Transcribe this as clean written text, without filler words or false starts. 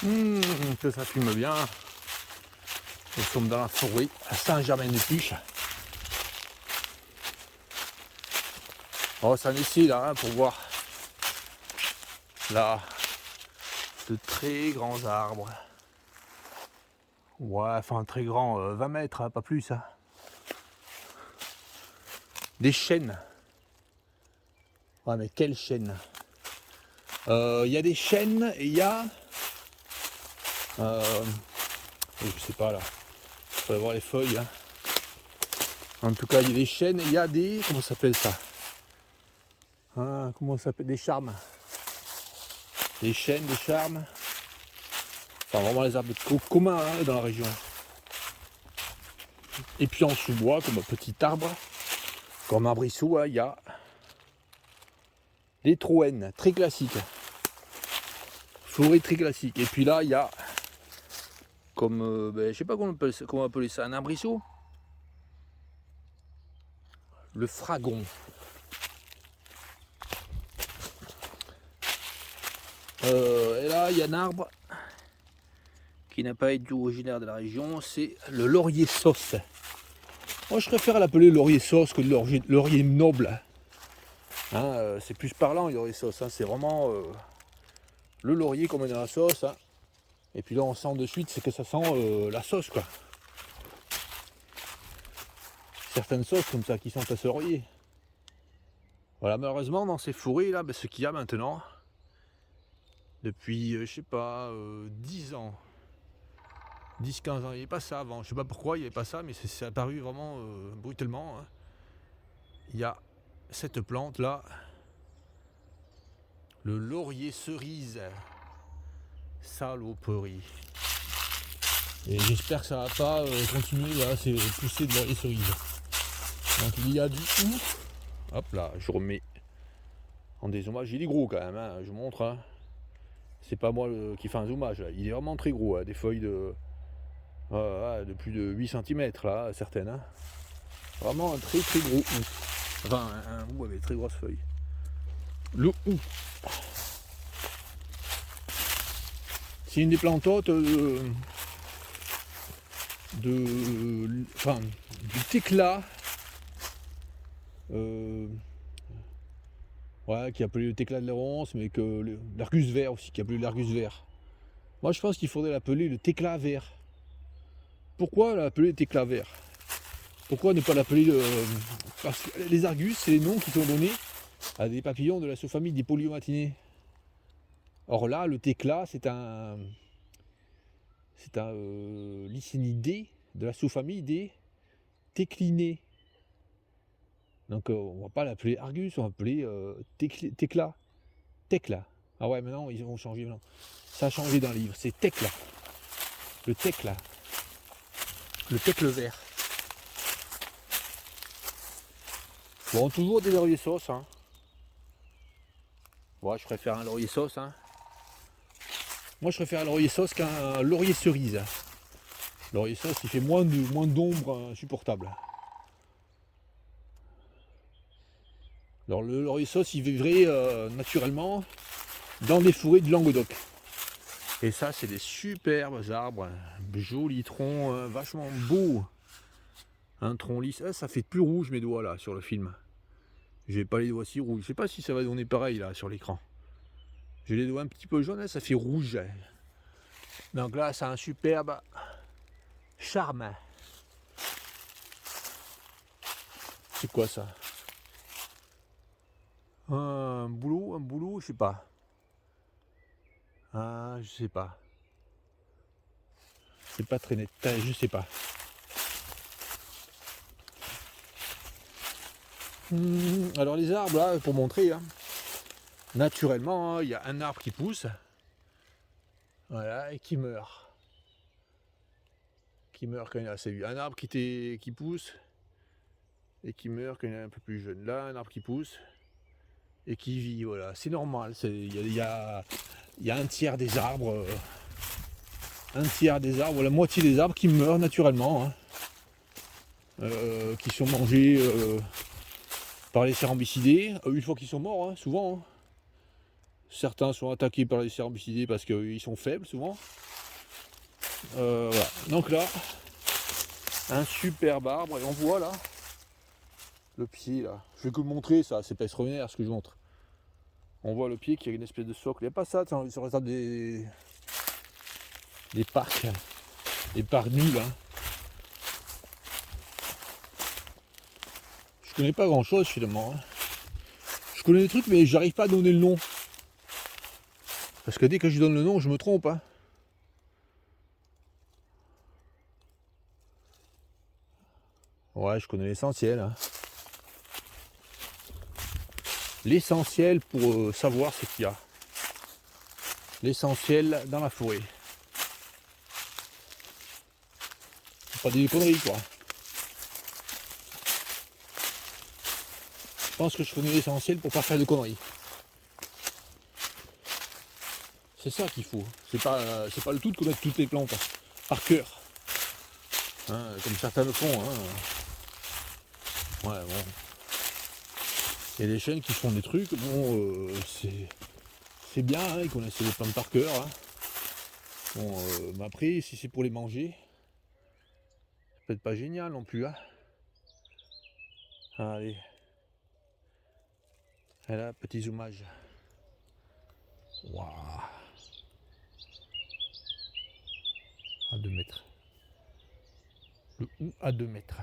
Que ça fume bien. Nous sommes dans la forêt à Saint-Germain-des-Puches. Oh, ça ici là hein, pour voir là de très grands arbres. Ouais, enfin très grand, 20 mètres, hein, pas plus. Hein. Des chênes. Ouais, mais quelles chênes? Il y a des chênes et il y a... je sais pas là. Il faudrait voir les feuilles. Hein. En tout cas, il y a des chênes et il y a des... Comment ça s'appelle ça? Comment ça s'appelle? Des charmes. Des chênes, des charmes. Enfin, vraiment les arbres communs hein, dans la région. Et puis en sous-bois, comme un petit arbre, comme un arbrisseau, hein, il y a des trouènes, très classiques. Forêt très classique. Et puis là, il y a, comme, je sais pas comment appeler ça, un arbrisseau. Le fragon. Et là, il y a un arbre qui n'a pas été originaire de la région, c'est le laurier sauce. Moi, je préfère l'appeler laurier sauce que le laurier noble. Hein, c'est plus parlant, le laurier sauce. Hein, c'est vraiment le laurier qu'on met dans la sauce. Hein. Et puis là, on sent de suite, c'est que ça sent la sauce, quoi. Certaines sauces comme ça qui sentent à ce laurier. Voilà, malheureusement, dans ces forêts, là, ce qu'il y a maintenant, depuis, je sais pas, 10 ans, 10-15 ans, il n'y avait pas ça avant. Je sais pas pourquoi il n'y avait pas ça, mais c'est apparu vraiment brutalement. Hein. Il y a cette plante-là, le laurier cerise. Saloperie. Et j'espère que ça va pas continuer là, c'est pousser de laurier cerise. Donc il y a du ouf. Hop là, je remets en dézoomage. Il est gros quand même, hein, je vous montre. Hein. C'est pas moi qui fais un zoomage là. Il est vraiment très gros, hein, des feuilles de plus de 8 cm là, certaines. Hein. Vraiment un très très gros ouf. Enfin un ouf avec très grosses feuilles. Le ouf. C'est une des plantes hautes du tecla. Qui est appelé le tecla de l'Héronce, mais que l'argus vert aussi, qui est appelé l'argus vert. Moi je pense qu'il faudrait l'appeler le tecla vert. Pourquoi l'appeler tecla vert? Pourquoi ne pas l'appeler parce que les argus, c'est les noms qui sont donnés à des papillons de la sous-famille des Polyomatiinae. Or là, le tecla, c'est un lycénidé de la sous-famille des teclinés. Donc on va pas l'appeler argus, on va l'appeler tecla. Tecla. Ah ouais, maintenant ils ont changé. Maintenant. Ça a changé dans le livre, c'est tecla. Le tecla. Le tecle vert. Bon, toujours des lauriers sauce. Hein. Ouais, je préfère un laurier sauce. Hein. Moi, je préfère un laurier sauce qu'un laurier cerise. Le laurier sauce, il fait moins d'ombre insupportable. Alors, le laurier sauce, il vivrait naturellement dans des forêts de Languedoc. Et ça, c'est des superbes arbres, jolis troncs, vachement beaux. Un tronc lisse, ça fait plus rouge mes doigts là sur le film. J'ai pas les doigts si rouges. Je sais pas si ça va donner pareil là sur l'écran. J'ai les doigts un petit peu jaunes, ça fait rouge. Donc là, c'est un superbe charme. C'est quoi ça? Un boulot, je sais pas. Je sais pas. C'est pas très net, je sais pas. Alors les arbres là, pour montrer, hein, naturellement, il y a un arbre qui pousse, voilà, et qui meurt. Qui meurt quand il est assez vieux. Un arbre qui pousse et qui meurt quand il est un peu plus jeune. Là, un arbre qui pousse et qui vit, voilà. C'est normal. Il y a un tiers des arbres, la moitié des arbres qui meurent naturellement, hein, qui sont mangés par les cérambycidés, une fois qu'ils sont morts, hein, souvent. Hein. Certains sont attaqués par les herbicidés parce qu'ils sont faibles souvent. Voilà. Donc là, un superbe arbre, et on voit là, le pied là. Je vais que vous le montrer, ça, c'est pas extraordinaire ce que je montre. On voit le pied qui a une espèce de socle. Il n'y a pas ça sur les arbres des parcs. Des parcs nuls. Hein. Je connais pas grand chose finalement. Hein. Je connais des trucs mais j'arrive pas à donner le nom. Parce que dès que je donne le nom, je me trompe. Hein. Ouais, je connais l'essentiel. Hein. L'essentiel pour savoir ce qu'il y a. L'essentiel dans la forêt. Pas des conneries quoi. Je pense que je connais l'essentiel pour pas faire de conneries. C'est ça qu'il faut. C'est pas le tout de connaître toutes les plantes par cœur. Hein, comme certains le font. Hein. Ouais, bon. Il y a des chaînes qui font des trucs, bon, c'est bien, hein, ils connaissent les plantes par cœur. Hein. Bon, mais après, si c'est pour les manger, c'est peut-être pas génial non plus. Hein. Allez. Et là, petit zoomage. Waouh. À 2 mètres. Le ou à 2 mètres.